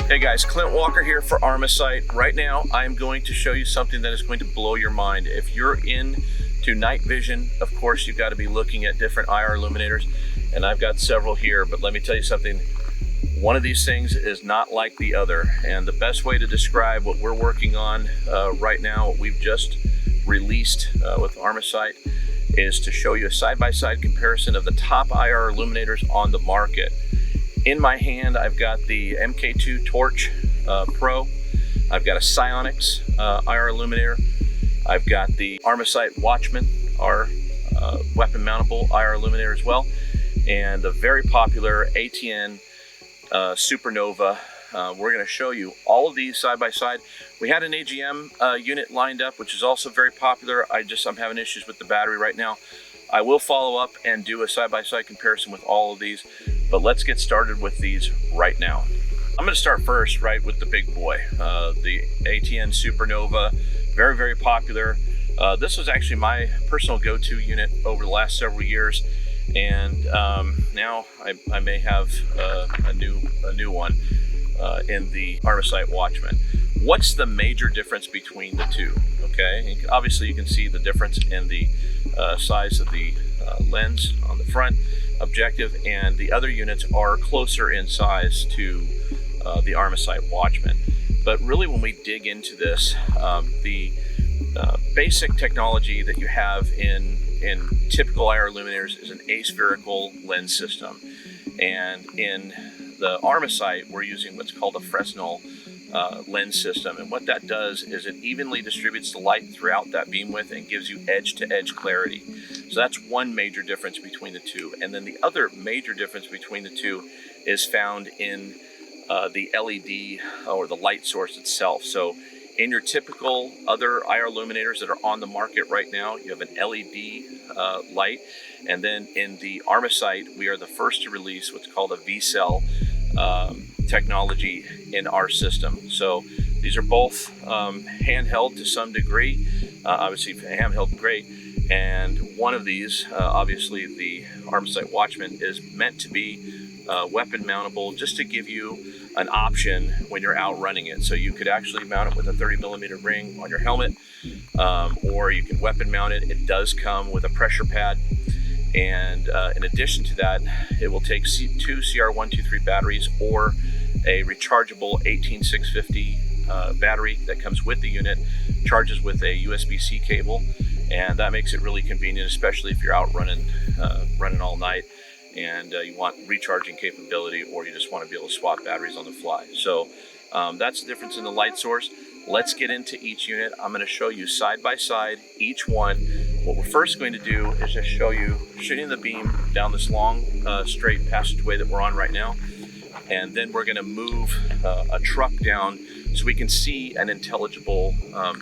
Hey guys, Clint Walker here for Armasight. Right now, I'm going to show you something that is going to blow your mind. If you're into night vision, of course, you've got to be looking at different IR illuminators, and I've got several here, but let me tell you something. One of these things is not like the other, and the best way to describe what we're working on right now, what we've just released with Armasight, is to show you a side-by-side comparison of the top IR illuminators on the market. In my hand, I've got the Mk.II Torch Pro. I've got a SIONYX IR illuminator. I've got the Armasight Watchman, our weapon mountable IR illuminator as well, and the very popular ATN SUPERNOVA. We're going to show you all of these side by side. We had an AGM unit lined up, which is also very popular. I'm having issues with the battery right now. I will follow up and do a side-by-side comparison with all of these, but let's get started with these right now. I'm going to start first right with the big boy, the ATN SUPERNOVA. Very, very popular. This was actually my personal go-to unit over the last several years, and now I may have a new one in the Armasight Watchman. What's the major difference between the two? Okay, obviously you can see the difference in the size of the lens on the front objective, and the other units are closer in size to the Armasight Watchman. But really, when we dig into this, the basic technology that you have in typical IR illuminators is an aspherical lens system, and in the Armasight we're using what's called a Fresnel lens system, and what that does is it evenly distributes the light throughout that beam width and gives you edge-to-edge clarity. So that's one major difference between the two. And then the other major difference between the two is found in the LED or the light source itself. So in your typical other IR illuminators that are on the market right now, you have an LED light, and then in the Armasight we are the first to release what's called a V-cell technology in our system. So these are both handheld to some degree, obviously handheld great, and one of these, obviously the Armasight Watchman, is meant to be weapon mountable, just to give you an option when you're out running it. So you could actually mount it with a 30mm ring on your helmet, or you can weapon mount it. It does come with a pressure pad, and in addition to that, it will take two CR123 batteries or a rechargeable 18650 battery that comes with the unit, charges with a USB-C cable, and that makes it really convenient, especially if you're out running all night and you want recharging capability, or you just want to be able to swap batteries on the fly. So that's the difference in the light source. Let's get into each unit. I'm going to show you side by side each one. What we're first going to do is just shooting the beam down this long straight passageway that we're on right now, and then we're going to move a truck down so we can see an intelligible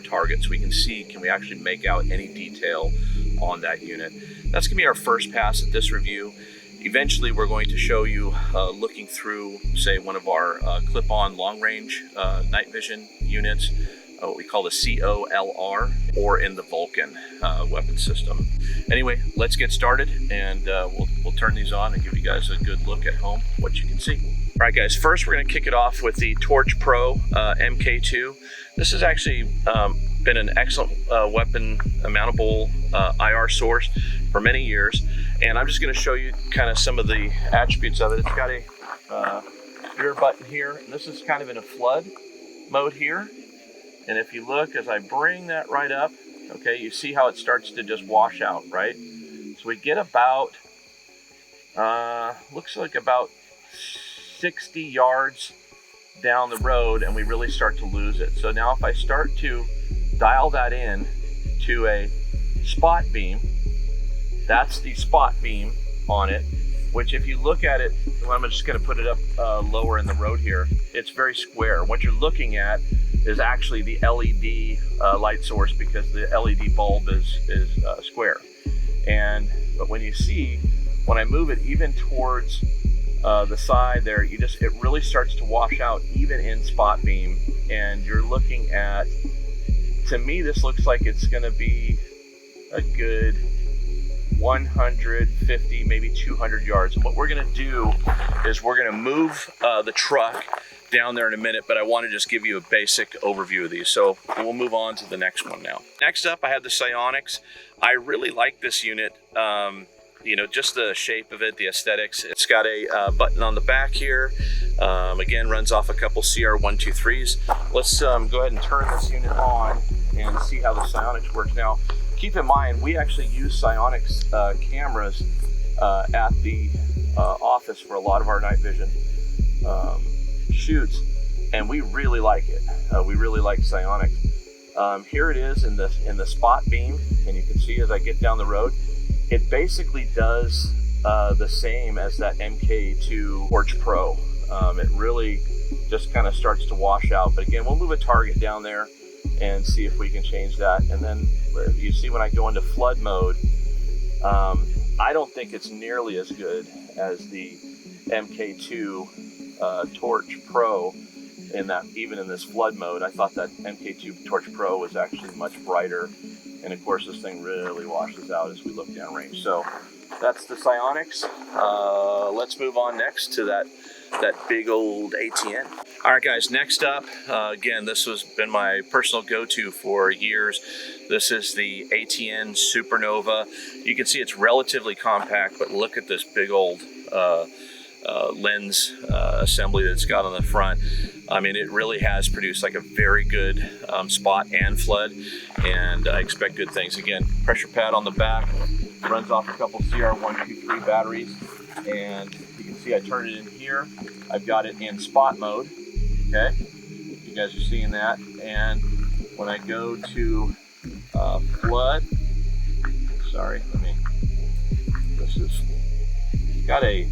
target, so we can see, can we actually make out any detail on that unit. That's going to be our first pass at this review. Eventually we're going to show you looking through, say, one of our clip-on long-range night vision units, what we call the COLR, or in the Vulcan weapon system. Anyway, let's get started, and we'll turn these on and give you guys a good look at home, what you can see. All right, guys, first we're going to kick it off with the Torch Pro Mk.II. This has actually been an excellent weapon mountable IR source for many years, and I'm just going to show you kind of some of the attributes of it. It's got a rear button here, and this is kind of in a flood mode here. And if you look, as I bring that right up, okay, you see how it starts to just wash out, right? So we get about, looks like about 60 yards down the road, and we really start to lose it. So now if I start to dial that in to a spot beam, that's the spot beam on it, which if you look at it, well, I'm just going to put it up lower in the road here, it's very square. What you're looking at is actually the LED light source, because the LED bulb is square. But when you see, when I move it even towards the side there, it really starts to wash out even in spot beam, and you're looking at, to me this looks like it's going to be a good 150, maybe 200 yards. And what we're going to do is we're going to move the truck down there in a minute, but I want to just give you a basic overview of these. So we'll move on to the next one now. Next up, I have the SIONYX. I really like this unit. You know, just the shape of it, the aesthetics. It's got a button on the back here. Again, runs off a couple CR123s. Let's go ahead and turn this unit on and see how the SIONYX works. Now, keep in mind, we actually use SIONYX cameras at the office for a lot of our night vision shoots, and we really like it. We really like SIONYX. Here it is in the spot beam, and you can see as I get down the road, it basically does the same as that Mk.II Torch Pro. It really just kind of starts to wash out. But again, we'll move a target down there and see if we can change that. And then you see when I go into flood mode, I don't think it's nearly as good as the Mk.II Torch Pro in that, even in this flood mode. I thought that Mk.II Torch Pro was actually much brighter. And of course, this thing really washes out as we look downrange. So that's the SIONYX. Let's move on next to that big old ATN. All right, guys, next up, again, this has been my personal go-to for years. This is the ATN SUPERNOVA. You can see it's relatively compact, but look at this big old lens assembly that it's got on the front. I mean, it really has produced like a very good spot and flood, and I expect good things. Again, pressure pad on the back, runs off a couple CR123 batteries, and you can see I turned it in here. I've got it in spot mode, okay? You guys are seeing that. And when I go to flood, sorry, this is got a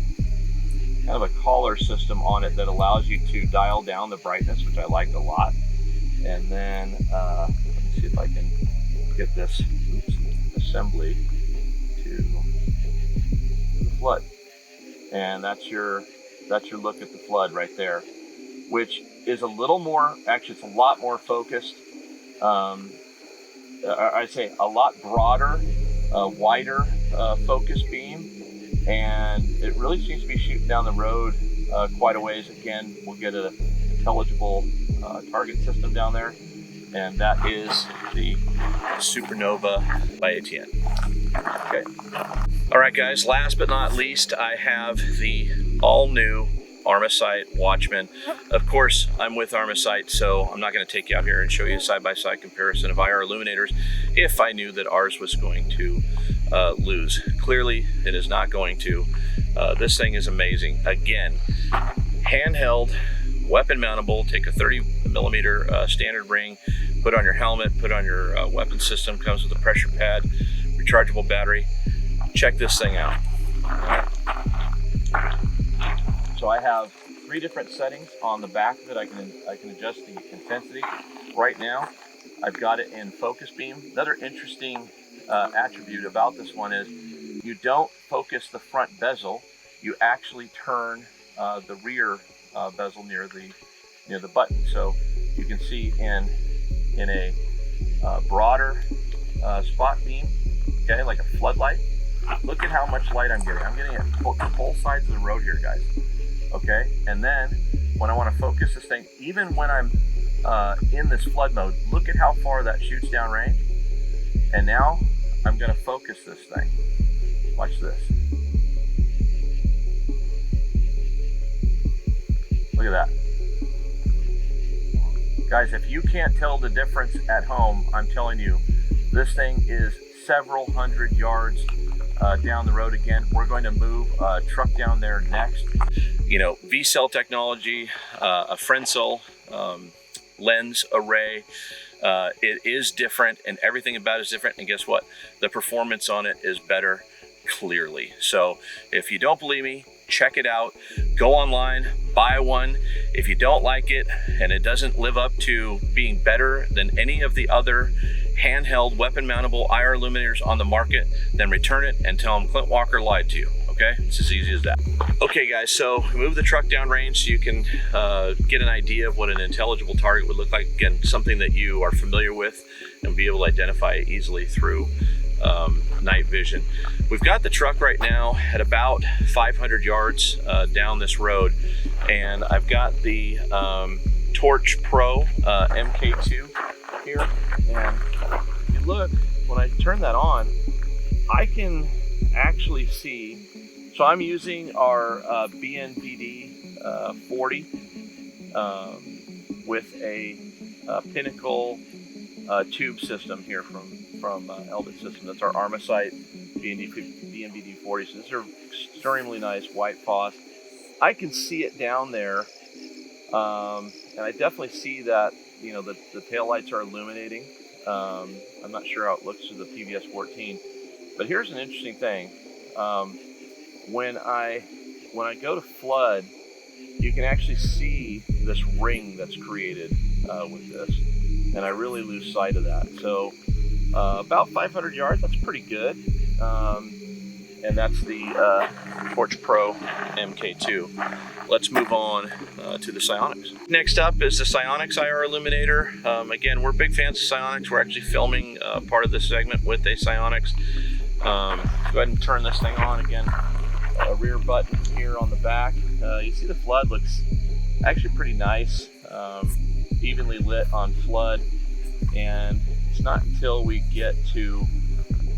kind of a collar system on it that allows you to dial down the brightness, which I like a lot. And then let me see if I can get this assembly to the flood. And that's your look at the flood right there, which is a little more, actually it's a lot more focused. I'd say a lot broader, wider focus beam. And it really seems to be shooting down the road quite a ways. Again, we'll get an intelligible target system down there, and that is the SUPERNOVA by ATN. Okay. All right, guys, last but not least, I have the all-new Armasight Watchman. Of course, I'm with Armasight, so I'm not going to take you out here and show you a side-by-side comparison of IR illuminators if I knew that ours was going to lose. Clearly, it is not going to. This thing is amazing. Again, handheld, weapon mountable. Take a 30mm standard ring, put on your helmet, put on your weapon system. Comes with a pressure pad, rechargeable battery. Check this thing out. So I have 3 different settings on the back of it. I can adjust the intensity. Right now, I've got it in focus beam. Another interesting attribute about this one is you don't focus the front bezel. You actually turn the rear bezel near the button. So you can see in a broader spot beam, okay, like a floodlight. Look at how much light I'm getting. I'm getting it both sides of the road here, guys. Okay, and then when I want to focus this thing, even when I'm in this flood mode, look at how far that shoots down range. And now I'm going to focus this thing. Watch this. Look at that. Guys, if you can't tell the difference at home, I'm telling you, this thing is several hundred yards down the road. Again, we're going to move a truck down there next. You know, V-cell technology, a Fresnel lens array. It is different, and everything about it is different. And guess what? The performance on it is better, clearly. So if you don't believe me, check it out. Go online, buy one. If you don't like it and it doesn't live up to being better than any of the other handheld weapon mountable IR illuminators on the market, then return it and tell them Clint Walker lied to you. Okay, it's as easy as that. Okay, guys, so move the truck down range so you can get an idea of what an intelligible target would look like. Again, something that you are familiar with and be able to identify it easily through night vision. We've got the truck right now at about 500 yards down this road, and I've got the Torch Pro Mk.II here, and if you look, when I turn that on, I can actually see, so I'm using our BNVD 40 with a Pinnacle tube system here from Elbit System. That's our Armasight BNVD 40. So these are extremely nice white phos. I can see it down there, and I definitely see that, you know, the tail lights are illuminating. I'm not sure how it looks through the PVS 14, but here's an interesting thing. When I go to flood, you can actually see this ring that's created with this, and I really lose sight of that. So about 500 yards, that's pretty good. And that's the Torch Pro Mk.II. Let's move on to the SIONYX. Next up is the SIONYX IR Illuminator. Again, we're big fans of SIONYX. We're actually filming part of this segment with a SIONYX. Go ahead and turn this thing on again. Rear button here on the back. You see the flood looks actually pretty nice, evenly lit on flood, and it's not until we get to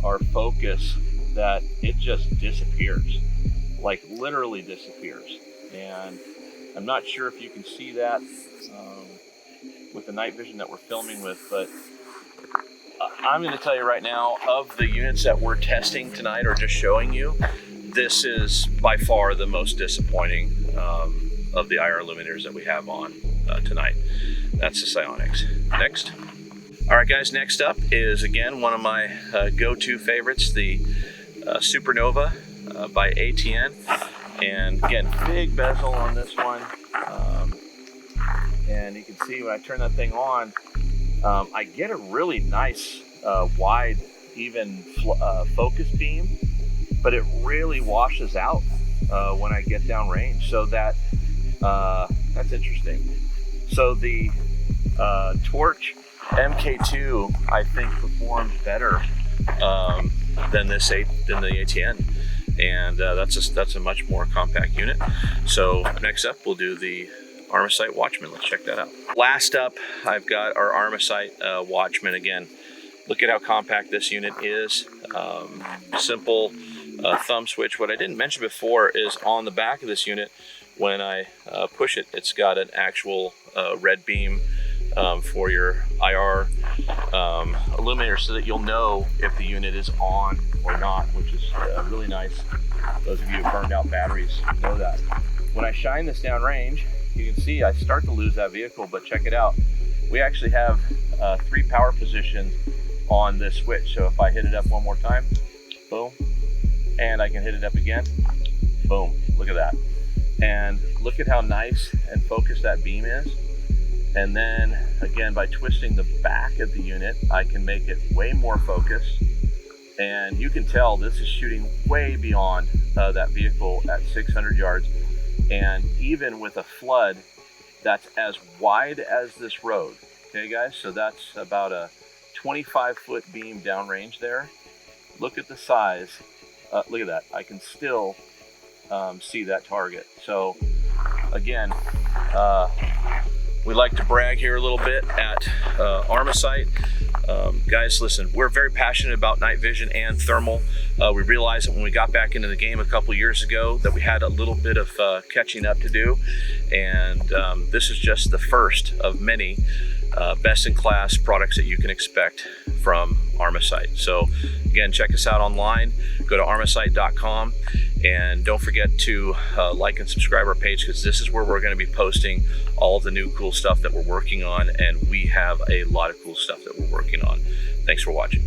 our focus that it just disappears, like literally disappears. And I'm not sure if you can see that with the night vision that we're filming with, but I'm going to tell you right now, of the units that we're testing tonight or just showing you, this is by far the most disappointing of the IR illuminators that we have on tonight. That's the SIONYX. Next. All right, guys, next up is, again, one of my go-to favorites, the SUPERNOVA by ATN. And again, big bezel on this one. And you can see when I turn that thing on, I get a really nice wide, even focus beam, but it really washes out when I get down range. So that's interesting. So the Torch Mk.II, I think, performs better than the ATN, and that's a much more compact unit. So next up, we'll do the Armasight Watchman. Let's check that out. Last up, I've got our Armasight Watchman. Again, look at how compact this unit is. Simple thumb switch. What I didn't mention before is on the back of this unit, when I push it, it's got an actual red beam for your IR illuminator, so that you'll know if the unit is on or not, which is really nice. Those of you who burned out batteries know that. When I shine this down range, you can see I start to lose that vehicle, but check it out. We actually have 3 power positions on this switch. So if I hit it up one more time, boom, and I can hit it up again, boom, look at that. And look at how nice and focused that beam is. And then again, by twisting the back of the unit, I can make it way more focused. And you can tell this is shooting way beyond that vehicle at 600 yards. And even with a flood, that's as wide as this road. Okay, guys, so that's about a 25-foot beam downrange there. Look at the size. Look at that. I can still see that target. So again, we like to brag here a little bit at Armasight. Guys, listen, we're very passionate about night vision and thermal. We realized that when we got back into the game a couple years ago that we had a little bit of catching up to do, and this is just the first of many best-in-class products that you can expect from Armasight. So again, check us out online. Go to armasight.com, and don't forget to like and subscribe our page, because this is where we're going to be posting all of the new cool stuff that we're working on, and we have a lot of cool stuff that we're working on. Thanks for watching.